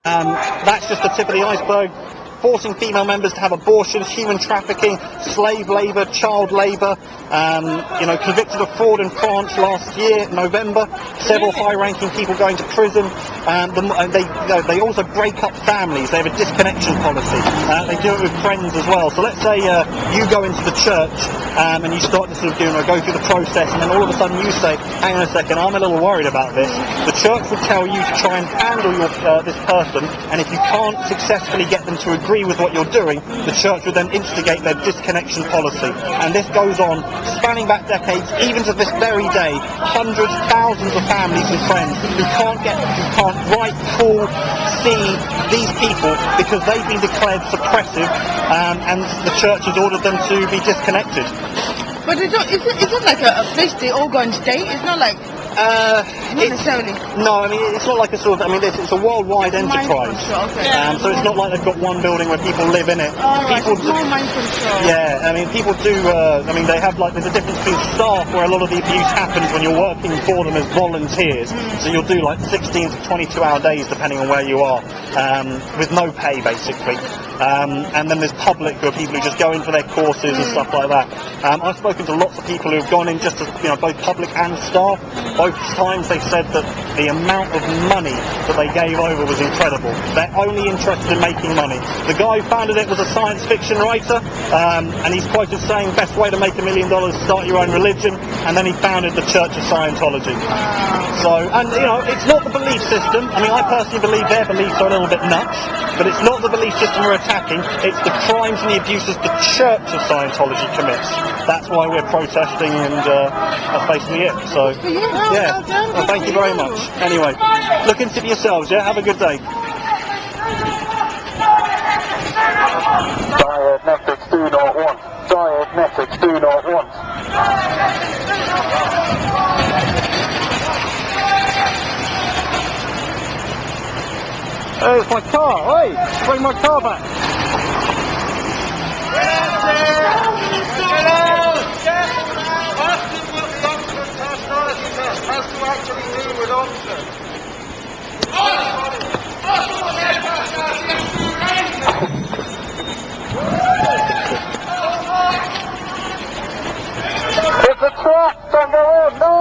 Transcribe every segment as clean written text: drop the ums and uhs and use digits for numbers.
That's just the tip of the iceberg. Forcing female members to have abortions, human trafficking, slave labour, child labour. Convicted of fraud in France last year, November. Several high-ranking people going to prison. They also break up families. They have a disconnection policy. They do it with friends as well. So let's say you go into the church and you start to sort of go through the process, and then all of a sudden you say, "Hang on a second, I'm a little worried about this." The church will tell you to try and handle this person, and if you can't successfully get them to agree with what you're doing, the church will then instigate their disconnection policy. And this goes on, spanning back decades, even to this very day. Hundreds, thousands of families and friends who can't write, call, see these people because they've been declared suppressive, and the church has ordered them to be disconnected. But is it like a place they all go and stay? It's not like... not necessarily. No, I mean, it's not like a sort of... I mean, it's a worldwide enterprise. Okay. So it's not like they've got one building where people live in it. People do more mind control. Yeah, I mean, people do... they have, there's a difference between staff where a lot of the abuse happens when you're working for them as volunteers. So you'll do, 16 to 22-hour days, depending on where you are, with no pay, basically. And then there's public, who are people who just go in for their courses and stuff like that. I've spoken to lots of people who have gone in just as, both public and staff. Both times they've said that the amount of money that they gave over was incredible. They're only interested in making money. The guy who founded it was a science fiction writer, and he's quoted saying, "Best way to make $1 million, start your own religion," and then he founded the Church of Scientology. So, and it's not the belief system. I mean, I personally believe their beliefs are a little bit nuts, but it's not the belief system we're attacking, it's the crimes and the abuses the Church of Scientology commits. That's why we're protesting, and that's basically it. So, yeah. Well, thank you very much. Anyway, look into it yourselves, yeah? Have a good day. Dianetics do not want. Dianetics do not want. Hey, it's my car. Hey, bring my car back. It's a trap! Don't go on! No!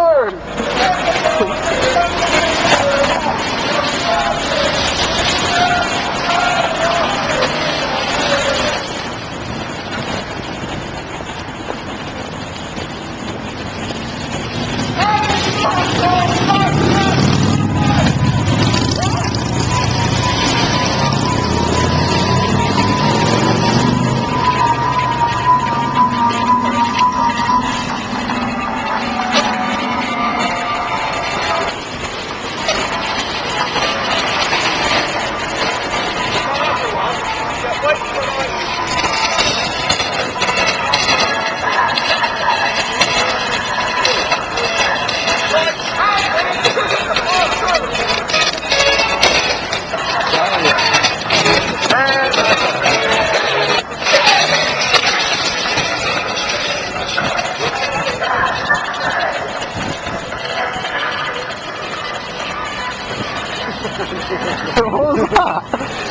What was that?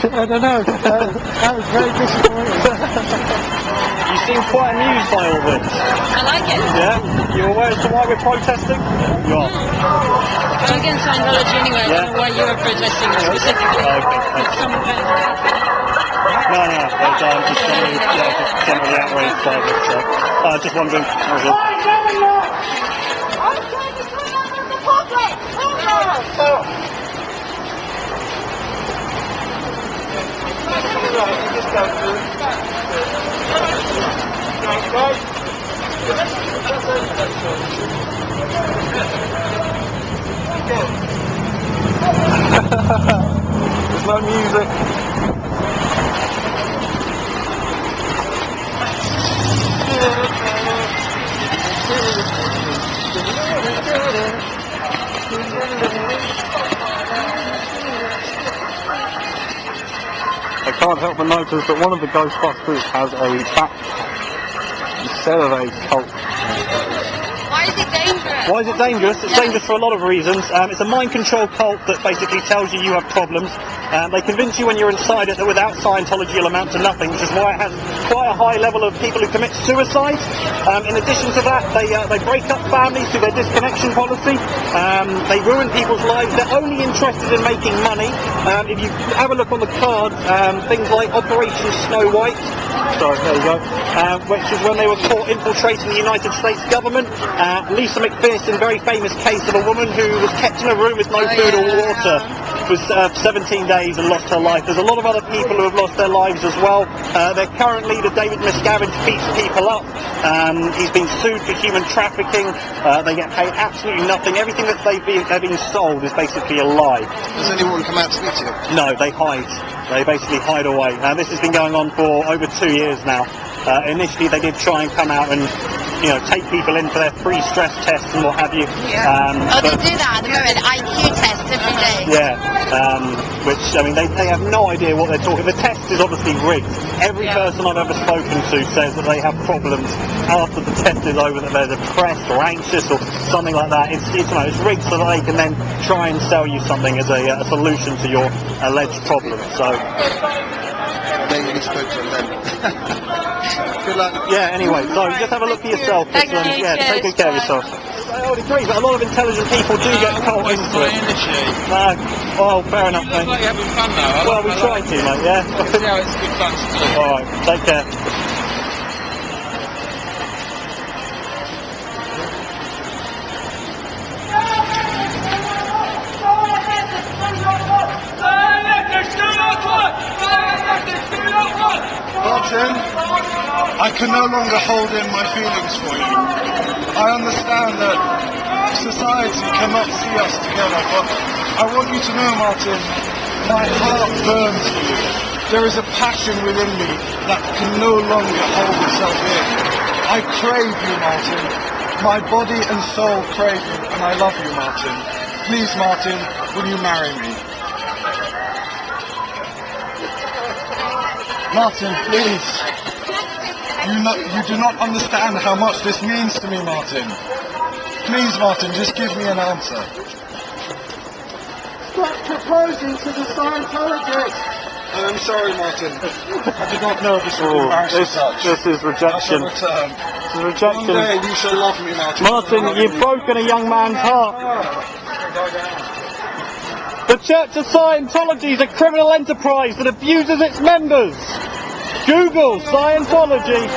I don't know. That was very disappointing. You seem quite amused by all this. I like it. Yeah? You aware as to why we're protesting? You are. I'm against Scientology anyway. I don't know why you are protesting specifically. Okay. It's some event. No, but just generally outraged by this. Just wondering. There's no music. I can't help but notice that one of the Ghostbusters has a backpack instead of a cult. Why is it dangerous? Why is it dangerous? It's dangerous for a lot of reasons. It's a mind control cult that basically tells you have problems. They convince you when you're inside it that without Scientology you'll amount to nothing, which is why it has quite a high level of people who commit suicide. In addition to that, they break up families through their disconnection policy. They ruin people's lives. They're only interested in making money. If you have a look on the card, things like Operation Snow White, sorry, there you go, which is when they were caught infiltrating the United States government. Lisa McPherson, very famous case of a woman who was kept in a room with no food or water, was 17 days and lost her life. There's a lot of other people who have lost their lives as well. Their current leader, David Miscavige, beats people up. He's been sued for human trafficking. They get paid absolutely nothing. Everything that they're being sold is basically a lie. Does anyone come out to meet you? No, they hide. They basically hide away. This has been going on for over 2 years now. Initially, they did try and come out and, take people in for their free stress tests and what have you. They do that at the moment, IQ tests every day. Which, they have no idea what they're talking. The test is obviously rigged. Every person I've ever spoken to says that they have problems after the test is over, that they're depressed or anxious or something like that. It's rigged so that they can then try and sell you something as a solution to your alleged problem. So. Maybe you spoke to them. Good luck. Yeah, anyway, so just have a look for yourself. Thank you. Take good care of yourself. I would agree, but a lot of intelligent people do get caught into it. No, well, fair enough, mate. Like you're having fun now. Well, we try to, mate, yeah. See how it's good fun to do. Alright, take care. Martin, I can no longer hold in my feelings for you. I understand that society cannot see us together, but I want you to know, Martin, my heart burns for you. There is a passion within me that can no longer hold itself in. I crave you, Martin. My body and soul crave you, and I love you, Martin. Please, Martin, will you marry me? Martin, please. You do not understand how much this means to me, Martin. Please, Martin, just give me an answer. Stop proposing to the Scientologists. I'm sorry, Martin. I did not know this would embarrass you such. This is rejection. I shall return. This is rejection. One day you shall love me, Martin. Martin, you've broken a young man's heart. The Church of Scientology is a criminal enterprise that abuses its members. Google Scientology.